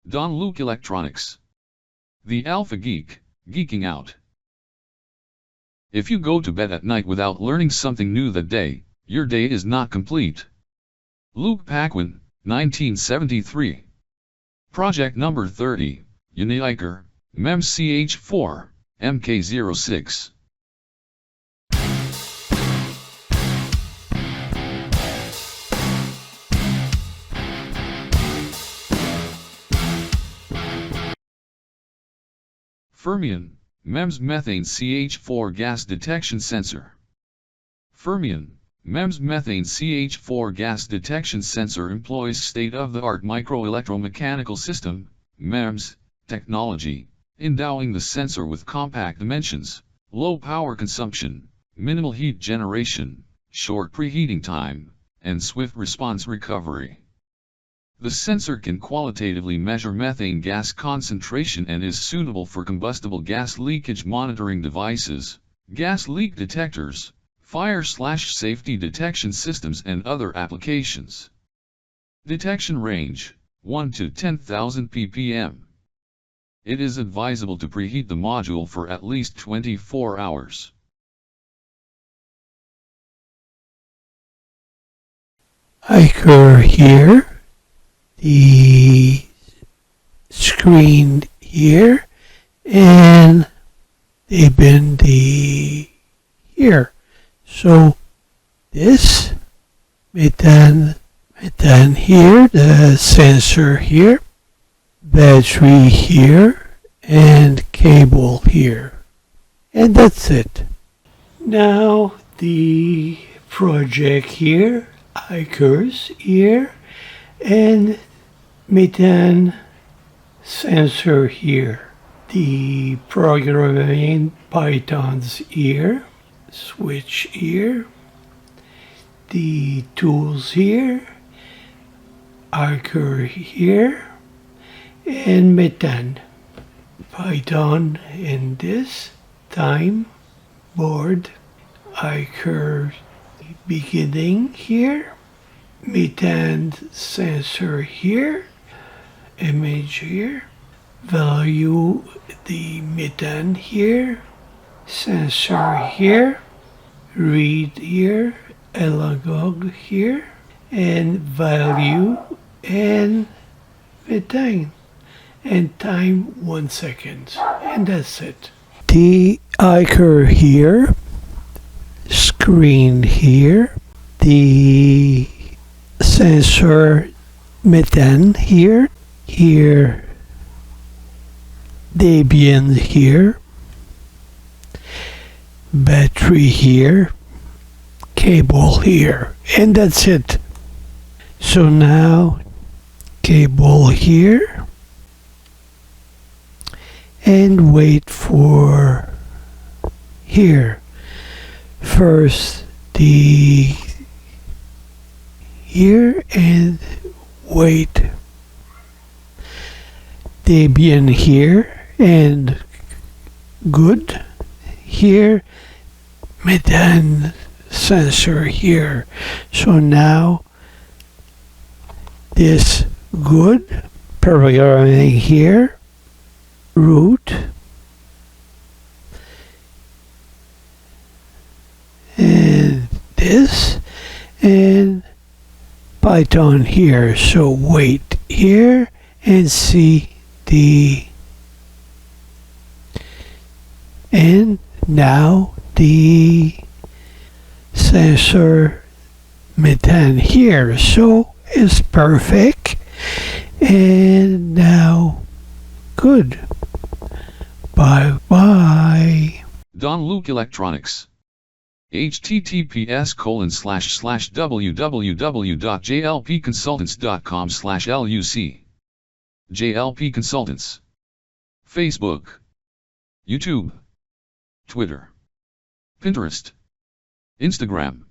Don Luke Electronics. The Alpha Geek, geeking out. If you go to bed at night without learning something new that day, your day is not complete. Luke Paquin, 1973. Project number 30, UNIHIKER, MEMS CH4, Mk06. Fermion, MEMS methane CH4 gas detection sensor. Fermion, MEMS methane CH4 gas detection sensor employs state-of-the-art micro-electromechanical system, MEMS, technology, endowing the sensor with compact dimensions, low power consumption, minimal heat generation, short preheating time, and swift response recovery. The sensor can qualitatively measure methane gas concentration and is suitable for combustible gas leakage monitoring devices, gas leak detectors, fire/safety detection systems and other applications. Detection range, 1 to 10,000 ppm. It is advisable to preheat the module for at least 24 hours. UNIHIKER here. The screen here, and the bin here. So this methane here, the sensor here, battery here, and cable here. And that's it. Now the project here, UNIHIKER's here, and methane sensor here. The programming Python's here, switch here, the tools here, UNIHIKER here, and methane. Python in this time board, UNIHIKER beginning here, methane sensor here, image here, value the methane here, sensor here, read here, log here, and value and methane, and time 1 second, and that's it. The UNIHIKER here, screen here, the sensor methane here, Debian here, battery here, cable here, and that's it. So now cable here, and wait for here. First the here and wait. Debian here and good here, methane sensor here. So now this good, programming here, root, and this, and Python here. So wait here and see and now the sensor methane here. So it's perfect, and now good. Bye bye. Don Luke Electronics. https://www.jlpconsultants.com/luc. JLP Consultants. Facebook, YouTube, Twitter, Pinterest, Instagram.